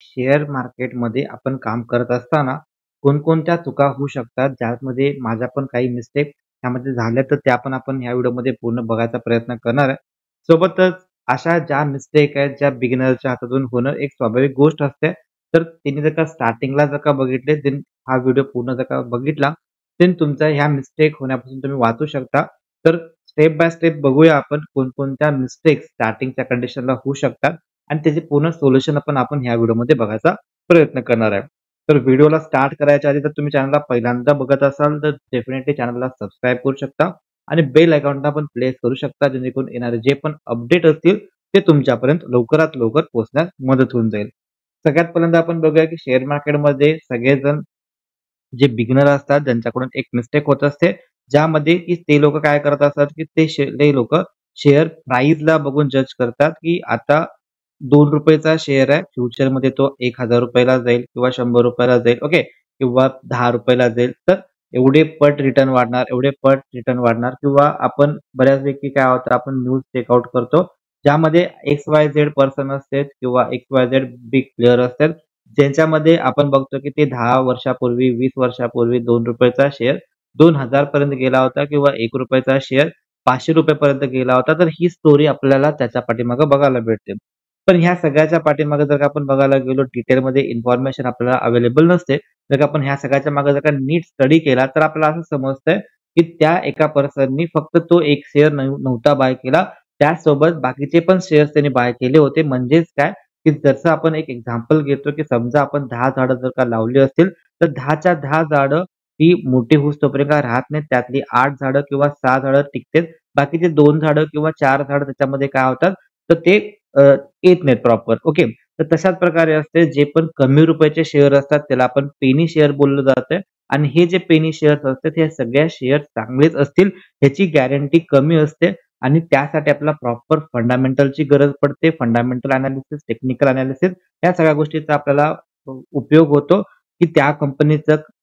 Share मार्केटमध्ये आपण काम करत असताना कोणकोणत्या चुका होऊ शकतात, ज्यामध्ये माझ्या पण काही मिस्टेक त्यामध्ये झाल्या, तर त्या पण आपण ह्या व्हिडिओमध्ये पूर्ण बघायचा प्रयत्न करणार आहे. सोबतच अशा ज्या मिस्टेक आहेत, ज्या बिगिनरच्या हातातून होणं एक स्वाभाविक गोष्ट असते. तर त्यांनी जर का स्टार्टिंगला जर का बघितले, देन हा व्हिडिओ पूर्ण जर का बघितला, देन तुमचा ह्या मिस्टेक होण्यापासून तुम्ही वाचू शकता. तर स्टेप बाय स्टेप बघूया आपण कोणकोणत्या मिस्टेक स्टार्टिंगच्या कंडिशनला होऊ शकतात आणि त्याचे पूर्ण सोल्युशन पण आपण ह्या व्हिडिओमध्ये बघायचा प्रयत्न करणार आहे. तर व्हिडिओला स्टार्ट करायच्या आधी जर तुम्ही चॅनलला पहिल्यांदा बघत असाल तर डेफिनेटली चॅनलला सबस्क्राईब करू शकता आणि बेल आयकॉनला पण प्लेस करू शकता, जेणेकरून येणारे जे पण अपडेट असतील ते तुमच्यापर्यंत लवकरात लवकर पोहोचण्यास मदत होऊन जाईल. सगळ्यात पहिल्यांदा आपण बघूया की शेअर मार्केटमध्ये सगळेजण जे बिगिनर असतात त्यांच्याकडून एक मिस्टेक होत असते, ज्यामध्ये की ते लोक काय करत असतात की ते लोक शेअर प्राइसला बघून जज करतात की आता ₹2 शेअर आहे, फ्युचरमध्ये तो ₹1000 जाईल किंवा ₹100 जाईल, ओके, किंवा ₹10 जाईल. तर एवढे पट रिटर्न वाढणार, एवढे पट रिटर्न वाढणार. किंवा आपण बऱ्याचपैकी काय होतं, आपण न्यूज चेकआउट करतो, ज्यामध्ये XYZ पर्सन असतात किंवा XYZ बिग प्लेयर असतात, ज्यांच्यामध्ये आपण बघतो की ते 10 वर्षापूर्वी, 20 वर्षापूर्वी ₹2 शेअर 2000 पर्यंत गेला होता किंवा ₹1 शेअर ₹500 पर्यंत गेला होता. तर ही स्टोरी आपल्याला त्याच्या पाठीमागे बघायला भेटते. पण ह्या सगळ्याच्या पाठीमागे जर का आपण बघायला गेलो, डिटेलमध्ये इन्फॉर्मेशन आपल्याला अवेलेबल नसते. जर का आपण ह्या सगळ्याच्या मागे जर का नीट स्टडी केला, तर आपल्याला असं समजतंय की त्या एका पर्सननी फक्त तो एक शेअर नव्हता बाय केला, त्यासोबत बाकीचे पण शेअर्स त्यांनी बाय केले होते. म्हणजेच काय, की जसं आपण एक एक्झाम्पल घेतो, की समजा आपण 10 झाडं जर का लावली असतील, तर 10च्या 10 झाडं ती मोठी होईस्तोपर्यंत काय राहत नाहीत. त्यातली 8 झाडं किंवा 6 झाडं टिकतात. बाकीचे 2 झाडं किंवा 4 झाडं त्याच्यामध्ये काय होतात, तर ते अ, येत नाहीत प्रॉपर. ओके. तर तशाच प्रकारे असते, जे पण कमी रुपयाचे शेअर असतात त्याला आपण पेनी शेअर बोललं जातं आणि हे जे पेनी शेअर्स असतात, हे सगळ्या शेअर चांगलेच असतील ह्याची गॅरंटी कमी असते आणि त्यासाठी आपल्याला प्रॉपर फंडामेंटलची गरज पडते. फंडामेंटल एनालिसिस, टेक्निकल एनालिसिस या सगळ्या गोष्टीचा आपल्याला उपयोग होतो, की त्या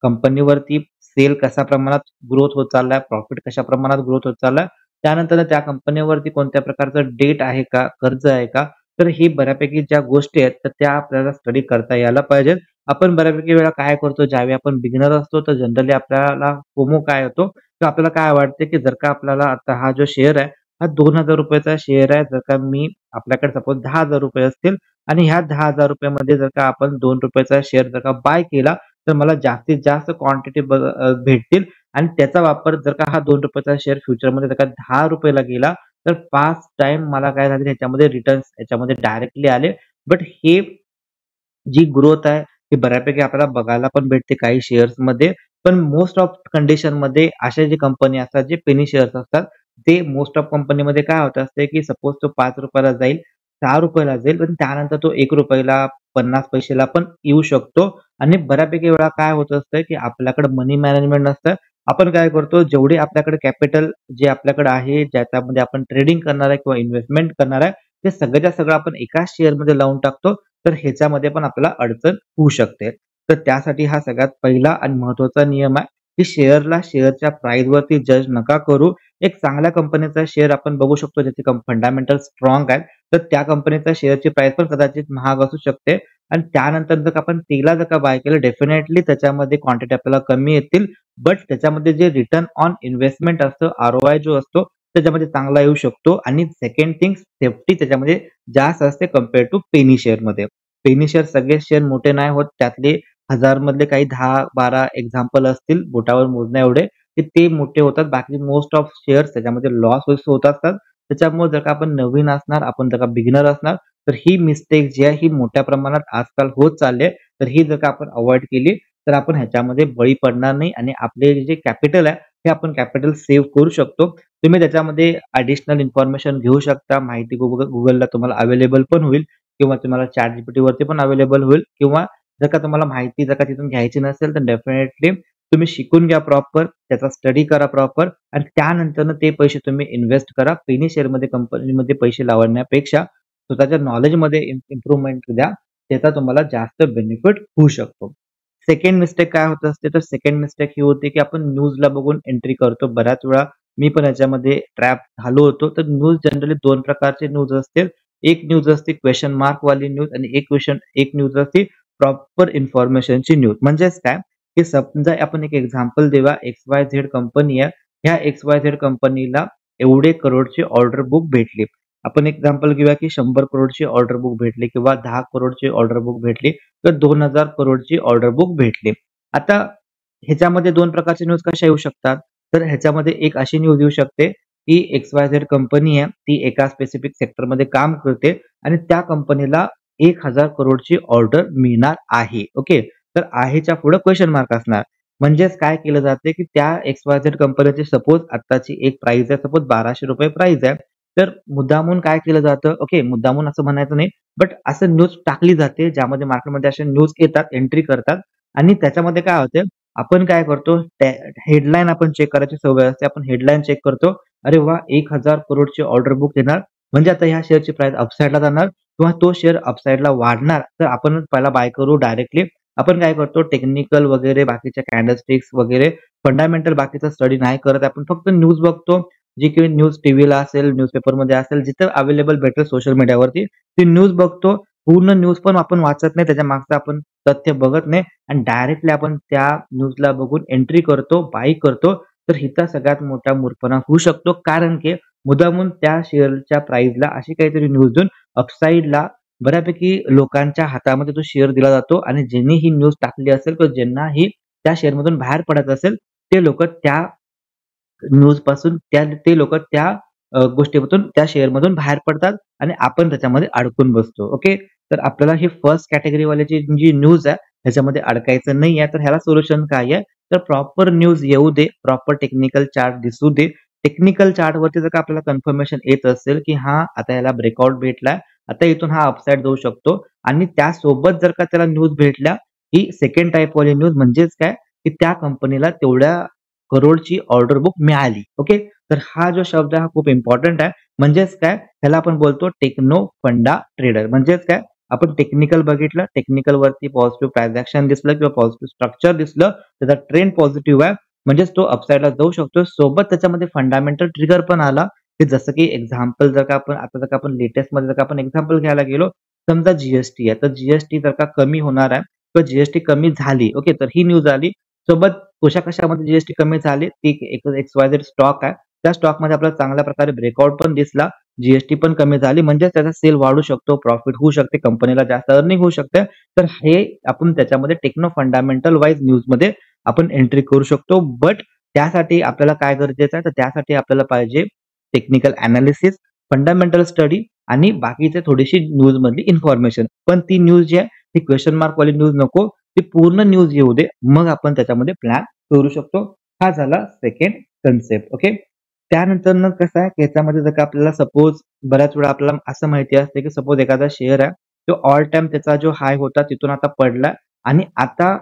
कंपनीवरती सेल कशा प्रमाणात ग्रोथ होत चाललाय, प्रॉफिट कशा प्रमाणात ग्रोथ होत चाललाय, त्यानंतर त्या कंपनीवरती कोणत्या प्रकारचं डेट आहे का, कर्ज आहे का. तर ही बऱ्यापैकी ज्या गोष्टी आहेत, तर त्या आपल्याला स्टडी करता यायला पाहिजेत. आपण बऱ्यापैकी वेळा काय करतो, ज्यावेळी आपण बिगिनर असतो, तर जनरली आपल्याला फोमो काय होतो, तर आपल्याला काय वाटते, की जर का आपल्याला आता हा जो शेअर आहे, हा ₹2000 शेअर आहे. जर का मी आपल्याकडे सपोज ₹10,000 असतील आणि ह्या ₹10,000 मध्ये जर का आपण ₹2 शेअर जर का बाय केला, तर मला जास्तीत जास्त क्वांटिटी भेटतील आणि त्याचा वापर जर का हा ₹2 शेअर फ्युचरमध्ये जर का ₹10 ला गेला, तर 5 टाईम मला काय झाले ह्याच्यामध्ये रिटर्न्स ह्याच्यामध्ये डायरेक्टली आले. बट हे जी ग्रोथ आहे, ती बऱ्यापैकी आपल्याला बघायला पण भेटते काही शेअर्समध्ये. पण मोस्ट ऑफ कंडिशनमध्ये अशा जी कंपनी असतात, जे पेनी शेअर्स असतात, ते मोस्ट ऑफ कंपनीमध्ये काय होत असते, की सपोज तो ₹5 जाईल, ₹6 जाईल, पण त्यानंतर तो ₹1 50 पैशाला पण येऊ शकतो. आणि बऱ्यापैकी वेळा काय होत असतं, की आपल्याकडे मनी मॅनेजमेंट नसतं. आपण काय करतो, जेवढे आपल्याकडे कॅपिटल जे आपल्याकडे आहे, ज्याच्यामध्ये आपण ट्रेडिंग करणार आहे किंवा इन्व्हेस्टमेंट करणार आहे, ते सगळंच्या सगळं आपण एकाच शेअरमध्ये लावून टाकतो. तर ह्याच्यामध्ये पण आपल्याला अडचण होऊ शकते. तर त्यासाठी हा सगळ्यात पहिला आणि महत्त्वाचा नियम आहे, की शेअरला शेअरच्या प्राईसवरती जज नका करू. एक चांगल्या कंपनीचा शेअर आपण बघू शकतो, ज्याचे फंडामेंटल स्ट्राँग आहेत. तर त्या कंपनीच्या शेअरची प्राईस पण कदाचित महाग असू शकते आणि त्यानंतर जर का आपण तिला जर का बाय केलं, डेफिनेटली त्याच्यामध्ये क्वांटिटी आपल्याला कमी येतील. बट त्याच्यामध्ये जे रिटर्न ऑन इन्व्हेस्टमेंट असतं, ROI जो असतो, त्याच्यामध्ये चांगला येऊ शकतो. आणि सेकंड थिंग, सेफ्टी त्याच्यामध्ये जास्त असते कंपेअर टू पेनी शेअरमध्ये. पेनी शेअर सगळे शेअर मोठे नाही होत. त्यातले 1000 मधले काही 10-12 एक्झाम्पल असतील बोटावर मोजण्या एवढे, की ते मोठे होतात. बाकी मोस्ट ऑफ शेअर्स त्याच्यामध्ये लॉस होत असतात. त्याच्यामुळे जर का आपण नवीन असणार, आपण जर का बिगिनर असणार, तर ही मिस्टेक जी आहे ही मोठ्या प्रमाणात आजकाल होत चालली आहे. तर ही जर का आपण अव्हॉइड केली, तर आपण ह्याच्यामध्ये बळी पडणार नाही आणि आपले जे कॅपिटल आहे, हे आपण कॅपिटल सेव्ह करू शकतो. तुम्ही त्याच्यामध्ये ॲडिशनल इन्फॉर्मेशन घेऊ शकता. माहिती Googleला तुम्हाला अवेलेबल पण होईल किंवा तुम्हाला ChatGPT वरती पण अवेलेबल होईल. किंवा जर का तुम्हाला माहिती जर का तिथून घ्यायची नसेल, तर डेफिनेटली तुम्ही शिकून घ्या प्रॉपर, त्याचा स्टडी करा प्रॉपर आणि त्यानंतरनं ते पैसे तुम्ही इन्व्हेस्ट करा. पेनी शेअरमध्ये, कंपनीमध्ये पैसे लावण्यापेक्षा स्वतःच्या नॉलेजमध्ये इम्प्रूव्हमेंट द्या. त्याचा तुम्हाला जास्त बेनिफिट होऊ शकतो. सेकंड मिस्टेक काय होत असते, तर सेकंड मिस्टेक ही होते, की आपण न्यूजला बघून एंट्री करतो. बऱ्याच वेळा मी पण याच्यामध्ये ट्रॅप झालो होतो. तर न्यूज जनरली 2 प्रकारचे न्यूज असतील. एक न्यूज असते क्वेश्चन मार्क वाली न्यूज आणि एक न्यूज असते प्रॉपर इन्फॉर्मेशनची न्यूज. म्हणजेच काय, की समजा आपण एक एक्झाम्पल देऊया, XYZ कंपनी आहे. ह्या XYZ कंपनीला एवढे करोडची ऑर्डर बुक भेटली. आपण एक्झाम्पल घेऊया की 100 करोडची ऑर्डर बुक भेटली किंवा 10 करोडची ऑर्डर बुक भेटली तर 2000 करोडची ऑर्डर बुक भेटली. आता ह्याच्यामध्ये 2 प्रकारच्या न्यूज कशा येऊ शकतात? तर ह्याच्यामध्ये एक अशी न्यूज येऊ शकते, की XYZ कंपनी आहे, ती एका स्पेसिफिक सेक्टरमध्ये काम करते आणि त्या कंपनीला 1000 करोडची ऑर्डर मिळणार आहे. ओके. तर आहेच्या पुढे क्वेशन मार्क असणार. म्हणजेच काय केलं जाते, की त्या XYZ कंपनीची सपोज आत्ताची एक प्राइस आहे, सपोज ₹1200 प्राइस आहे. तर मुद्दामून काय केलं जातं, ओके, मुद्दामून असं म्हणायचं नाही, बट असं न्यूज टाकली जाते, ज्यामध्ये मार्केटमध्ये अशा न्यूज येतात, एंट्री करतात आणि त्याच्यामध्ये काय होते, आपण काय करतो, हेडलाईन आपण चेक करायची सवय असते. आपण हेडलाईन चेक करतो. अरे वाह! 1000 करोडची ऑर्डर बुक येणार, म्हणजे आता ह्या शेअरची प्राइस अपसाइडला जाणार किंवा तो शेअर अपसाइडला वाढणार. तर आपण पहिला बाय करू डायरेक्टली. आपण काय करतो, टेक्निकल वगैरे बाकीच्या कॅन्डलस्टिक्स वगैरे फंडामेंटल बाकीचा स्टडी नाही करत. आपण फक्त न्यूज बघतो. जी काही न्यूज टीव्हीला असेल, न्यूजपेपरमध्ये असेल, जिथं अवेलेबल भेटेल सोशल मीडियावरती, ती न्यूज बघतो. पूर्ण न्यूज पण आपण वाचत नाही, त्याच्या मागचं आपण तथ्य बघत नाही आणि डायरेक्टली आपण त्या न्यूजला बघून एंट्री करतो, बाय करतो. तर इथं सगळ्यात मोठा मूर्खपणा होऊ शकतो. कारण की मुद्दामून त्या शेअरच्या प्राइसला अशी काहीतरी न्यूज देऊन अपसाइडला बऱ्यापैकी लोकांच्या हातामध्ये तो शेअर दिला जातो आणि ज्यांनी ही न्यूज टाकली असेल किंवा ज्यांनाही त्या शेअरमधून बाहेर पडायचं असेल, ते लोकं त्या न्यूज पासून ते लोकं त्या गोष्टीमधून त्या शेअरमधून बाहेर पडतात आणि आपण त्याच्यामध्ये अडकून बसतो. ओके. तर आपल्याला ही फर्स्ट कॅटेगरीवाल्याची जी न्यूज आहे, ह्याच्यामध्ये अडकायचं नाहीये. तर ह्याला सोल्युशन काय आहे? तर प्रॉपर न्यूज येऊ दे, प्रॉपर टेक्निकल चार्ट दिसू दे. टेक्निकल चार्टवरती जर का आपल्याला कन्फर्मेशन येत असेल, की हां, आता ह्याला ब्रेकआउट भेटलाय, आता इथून हा अपसाइड जाऊ शकतो आणि त्यासोबत जर का त्याला न्यूज भेटल्या, ही सेकंड टाइपवाली न्यूज म्हणजेच काय, की त्या कंपनीला तेवढ्या करोडची ऑर्डर बुक मिळाली. ओके. तर हा जो शब्द आहे हा खूप इम्पॉर्टंट आहे. म्हणजेच काय, ह्याला आपण बोलतो टेक्नो फंडा ट्रेडर. म्हणजेच काय, आपण टेक्निकल बघितलं, टेक्निकल वरती पॉझिटिव्ह ट्रान्झॅक्शन दिसलं किंवा पॉझिटिव्ह स्ट्रक्चर दिसलं, त्याचा ट्रेंड पॉझिटिव्ह आहे, म्हणजेच तो अपसाइडला जाऊ शकतो. सोबत त्याच्यामध्ये फंडामेंटल ट्रिगर पण आला, की जसं की एक्झाम्पल जर का आपण लेटेस्टमध्ये जर का आपण एक्झाम्पल घ्यायला गेलो, समजा जीएसटी आहे, तर जीएसटी जर का कमी होणार आहे किंवा जीएसटी कमी झाली, ओके, तर ही न्यूज आली. सोबत कशामध्ये जीएसटी कमी झाली, ती एक XYZ स्टॉक आहे. त्या स्टॉकमध्ये आपल्याला चांगल्या प्रकारे ब्रेकआउट पण दिसला. जीएसटी पण कमी झाली म्हणजे त्याचा सेल वाढू शकतो, प्रॉफिट होऊ शकते, कंपनीला जास्त अर्निंग होऊ शकते. तर हे आपण त्याच्यामध्ये टेक्नो फंडामेंटल वाईज न्यूजमध्ये आपण एंट्री करू शकतो. बट त्यासाठी आपल्याला काय गरजेचं आहे, तर त्यासाठी आपल्याला पाहिजे टेक्निकल एनालिसिस, फंडामेंटल स्टडी आणि बाकीचे थोडीशी न्यूजमधली इन्फॉर्मेशन. पण ती न्यूज जी आहे, ती क्वेशन मार्क वाली न्यूज नको. ती पूर्ण न्यूज येऊ दे, मग आपण त्याच्यामध्ये प्लॅन करू शकतो. हा झाला सेकंड कन्सेप्ट. ओके. त्यानंतर कसं आहे, की याच्यामध्ये जर का आपल्याला सपोज बऱ्याच वेळा आपल्याला असं माहिती असते, की सपोज एखादा शेअर आहे, तो ऑल टाइम त्याचा जो हाय होता तिथून आता पडलाय आणि आता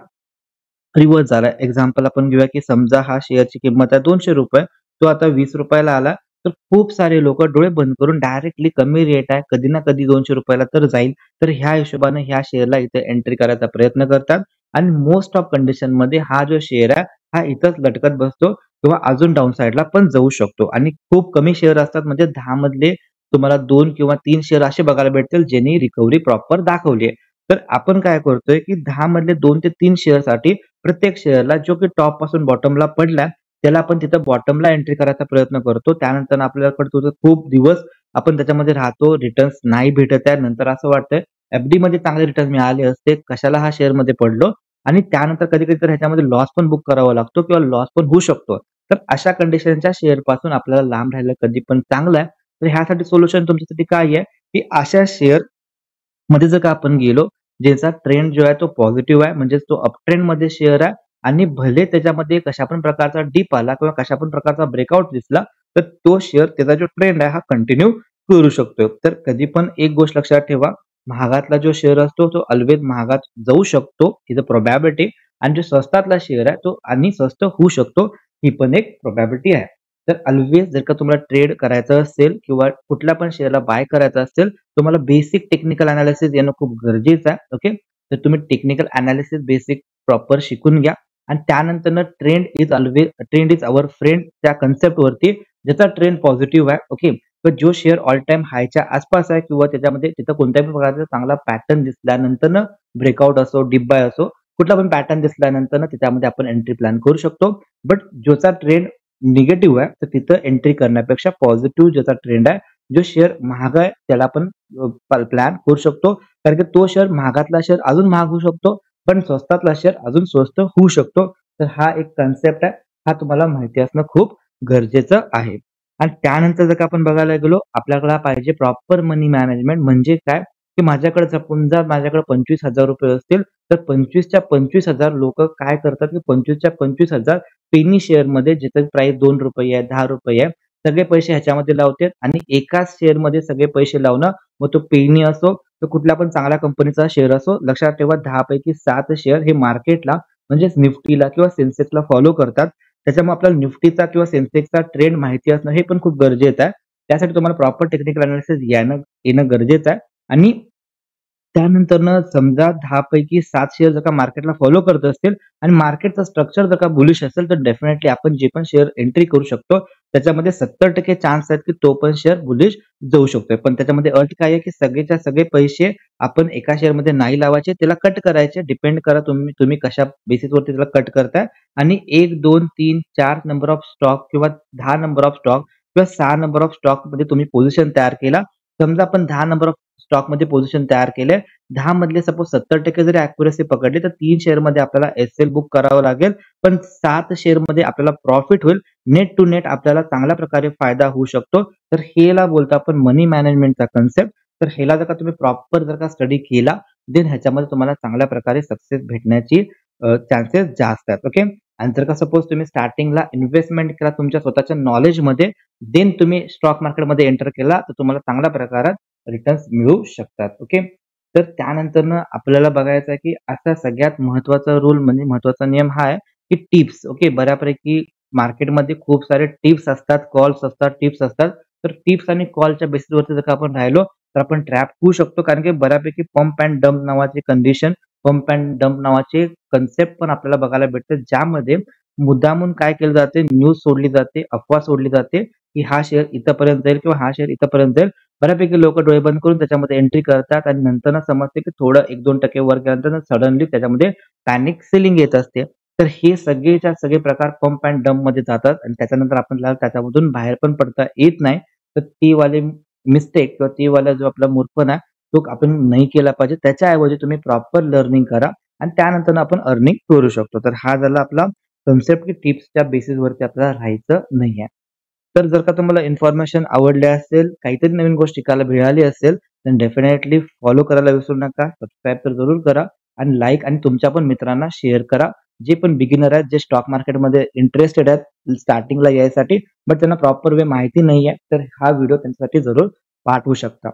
रिव्हर्स झालाय. एक्झाम्पल आपण घेऊया, की समजा हा शेअरची किंमत आहे ₹200, तो आता ₹20 आला. तर खूप सारे लोकं डोळे बंद करून डायरेक्टली कमी रेट आहे, कधी ना कधी ₹200 तर जाईल. तर ह्या हिशोबाने ह्या शेअरला इथे एंट्री करायचा प्रयत्न करतात आणि मोस्ट ऑफ कंडिशनमध्ये हा जो शेअर आहे, हा इथंच लटकत बसतो किंवा अजून डाउन साइडला पण जाऊ शकतो आणि खूप कमी शेअर असतात म्हणजे 10 मधले तुम्हाला 2 किंवा 3 शेअर असे बघायला भेटतील ज्यांनी रिकव्हरी प्रॉपर दाखवली आहे. तर आपण काय करतोय, की 10 मधले 2 ते 3 शेअरसाठी प्रत्येक शेअरला जो की टॉप पासून बॉटमला पडला, त्याला आपण तिथं बॉटमला एंट्री करायचा प्रयत्न करतो. त्यानंतर आपल्याकडे तो खूप दिवस आपण त्याच्यामध्ये राहतो, रिटर्न्स नाही भेटत आहे. नंतर असं वाटतंय एफडीमध्ये चांगले रिटर्न मिळाले असते, कशाला हा शेअरमध्ये पडलो आणि त्यानंतर कधी-कधी तर ह्याच्यामध्ये लॉस पण बुक करावा लागतो किंवा लॉस पण होऊ शकतो. तर अशा कंडिशनच्या शेअरपासून आपल्याला लांब राहायला कधी पण चांगलं आहे. तर ह्यासाठी सोल्युशन तुमच्यासाठी काय आहे, की अशा शेअरमध्ये जर का आपण गेलो, ज्याचा ट्रेंड जो आहे तो पॉझिटिव्ह आहे, म्हणजेच तो अप ट्रेंडमध्ये शेअर आहे आणि भले त्याच्यामध्ये कशा पण प्रकारचा डिप आला किंवा कशा पण प्रकारचा ब्रेकआउट दिसला, तर तो शेअर त्याचा जो ट्रेंड आहे हा कंटिन्यू करू शकतो. तर कधी पण एक गोष्ट लक्षात ठेवा, महागातला जो शेअर असतो तो ऑल्वेज महागात जाऊ शकतो, इज अ प्रोबॅबिलिटी आणि जो स्वस्तातला शेअर आहे तो आणि स्वस्त होऊ शकतो, ही पण एक प्रोबॅबिलिटी आहे. तर ऑल्वेज जर का तुम्हाला ट्रेड करायचं असेल किंवा कुठल्या पण शेअरला बाय करायचं असेल, तुम्हाला बेसिक टेक्निकल एनालिसिस येणं खूप गरजेचं आहे. ओके. तर तुम्ही टेक्निकल एनालिसिस बेसिक प्रॉपर शिकून घ्या आणि त्यानंतर ट्रेंड इज अवर फ्रेंड त्या कन्सेप्ट वरती ज्याचा ट्रेंड पॉझिटिव्ह आहे. ओके. किंवा जो शेअर ऑल टाईम हायच्या आसपास आहे किंवा त्याच्यामध्ये तिथं कोणत्याही प्रकारचा चांगला पॅटर्न दिसल्यानंतर डिप असो, डीप बाय असो, कुठला पण पॅटर्न दिसल्यानंतर त्याच्यामध्ये आपण एंट्री प्लॅन करू शकतो. बट ज्याचा ट्रेंड निगेटिव्ह आहे, तर तिथं एंट्री करण्यापेक्षा पॉझिटिव्ह ज्याचा ट्रेंड आहे, जो शेअर महाग आहे त्याला आपण प्लॅन करू शकतो. कारण की तो शेअर महागातला शेअर अजून महाग होऊ शकतो, पण स्वस्तातला शेअर अजून स्वस्त होऊ शकतो. तर हा एक कन्सेप्ट आहे. हा तुम्हाला माहिती असणं खूप गरजेचं आहे. आणि त्यानंतर जर का आपण बघायला गेलो, आपल्याकडे पाहिजे प्रॉपर मनी मॅनेजमेंट. म्हणजे काय, की माझ्याकडे समजा माझ्याकडे ₹25,000 असतील, तर 25च्या 25,000 लोकं काय करतात, की 25च्या 25,000 पेनी शेअरमध्ये ज्याची प्राइस ₹2 आहे, ₹10 आहे, सगळे पैसे ह्याच्यामध्ये लावतात आणि एकाच शेअरमध्ये सगळे पैसे लावणं, मग तो पेनी असो, तर कुठल्या पण चांगल्या कंपनीचा शेअर असो. लक्षात ठेवा 10 पैकी 7 शेअर हे मार्केटला म्हणजेच निफ्टीला किंवा सेन्सेक्सला फॉलो करतात. त्याच्यामुळे आपल्याला निफ्टीचा किंवा सेन्सेक्सचा ट्रेंड माहिती असणं हे पण खूप गरजेचं आहे. त्यासाठी तुम्हाला प्रॉपर टेक्निकल अनालिसिस येणं गरजेचं आहे. आणि त्यानंतरनं समजा 10 पैकी 7 शेअर जर का मार्केटला फॉलो करत असतील आणि मार्केटचं स्ट्रक्चर जर का बुलिश असेल, तर डेफिनेटली आपण जे पण शेअर एंट्री करू शकतो, त्याच्यामध्ये 70% चान्स आहेत, की तो पण शेअर बुलिश जाऊ शकतोय. पण त्याच्यामध्ये अट काय आहे, की सगळेच्या सगळे पैसे आपण एका शेअरमध्ये नाही लावायचे, त्याला कट करायचे. डिपेंड करा तुम्ही तुम्ही कशा बेसिसवरती त्याला कट करताय. आणि 1, 2, 3, 4 नंबर ऑफ स्टॉक किंवा 10 नंबर ऑफ स्टॉक किंवा 6 नंबर ऑफ स्टॉकमध्ये तुम्ही पोझिशन तयार केला. समजा आपण 10 नंबर ऑफ स्टॉकमध्ये पोझिशन तयार केले. 10 मधले सपोज 70% जरी ॲक्युरसी पकडली, तर 3 शेअरमध्ये आपल्याला एस-एल बुक करावं लागेल. पण 7 शेअरमध्ये आपल्याला प्रॉफिट होईल. नेट टू नेट आपल्याला चांगल्या प्रकारे फायदा होऊ शकतो. तर ह्याला बोलतो आपण मनी मॅनेजमेंटचा कन्सेप्ट. तर ह्याला जर का तुम्ही प्रॉपर जर का स्टडी केला, देन ह्याच्यामध्ये तुम्हाला चांगल्या प्रकारे सक्सेस भेटण्याची चान्सेस जास्त आहेत. ओके. आणि जर का सपोज तुम्ही स्टार्टिंगला इन्व्हेस्टमेंट केला तुमच्या स्वतःच्या नॉलेजमध्ये, देन तुम्ही स्टॉक मार्केटमध्ये एंटर केला, तर तुम्हाला चांगल्या प्रकारात रिटर्न्स मिळू शकतात. ओके. तर त्यानंतरनं आपल्याला बघायचं आहे, की असा सगळ्यात महत्त्वाचा रूल म्हणजे महत्त्वाचा नियम हा आहे, की टिप्स. ओके. बऱ्यापैकी मार्केटमध्ये खूप सारे टिप्स असतात, कॉल्स असतात, टिप्स असतात. तर टिप्स आणि कॉलच्या बेसिसवरती जर का आपण राहिलो, तर आपण ट्रॅप होऊ शकतो. कारण की बऱ्यापैकी पंप अँड डंप नावाची कंडिशन, पंप अँड डंप नावाचे कन्सेप्ट पण आपल्याला बघायला भेटते, ज्यामध्ये मुद्दामून काय केलं जाते, न्यूज सोडली जाते, अफवा सोडली जाते, की हा शेअर इथपर्यंत जाईल किंवा हा शेअर इथपर्यंत जाईल. बऱ्यापैकी लोकं डोळे बंद करून त्याच्यामध्ये एंट्री करतात आणि नंतर समजते, की थोडं 1-2% वर गेल्यानंतर सडनली त्याच्यामध्ये पॅनिक सेलिंग येत असते. तर हे सगळेच्या सगळे प्रकार पंप अँड डंपमध्ये जातात आणि त्याच्यानंतर आपल्याला त्याच्यामधून बाहेर पण पडता येत नाही. तर ती वाली मिस्टेक किंवा ती वाला जो आपला मूर्खपणा तो आपण नाही केला पाहिजे. त्याच्याऐवजी तुम्ही प्रॉपर लर्निंग करा आणि त्यानंतर आपण अर्निंग करू शकतो. तर हा झाला आपला कन्सेप्ट, की टिप्सच्या बेसिसवरती आपल्याला राहायचं नाहीये. तर जर का तुम्हाला इन्फॉर्मेशन आवडली असेल, काहीतरी नवीन गोष्ट शिकायला मिळाली असेल, तर डेफिनेटली फॉलो करायला विसरू नका. सबस्क्राईब तर जरूर करा आणि लाईक आणि तुमच्या पण मित्रांना शेअर करा. जे पण बिगिनर आहेत, जे स्टॉक मार्केटमध्ये इंटरेस्टेड आहेत स्टार्टिंगला यायसाठी, बट त्यांना प्रॉपर वे माहिती नाहीये, तर हा व्हिडिओ त्यांच्यासाठी जरूर पाठवू शकता.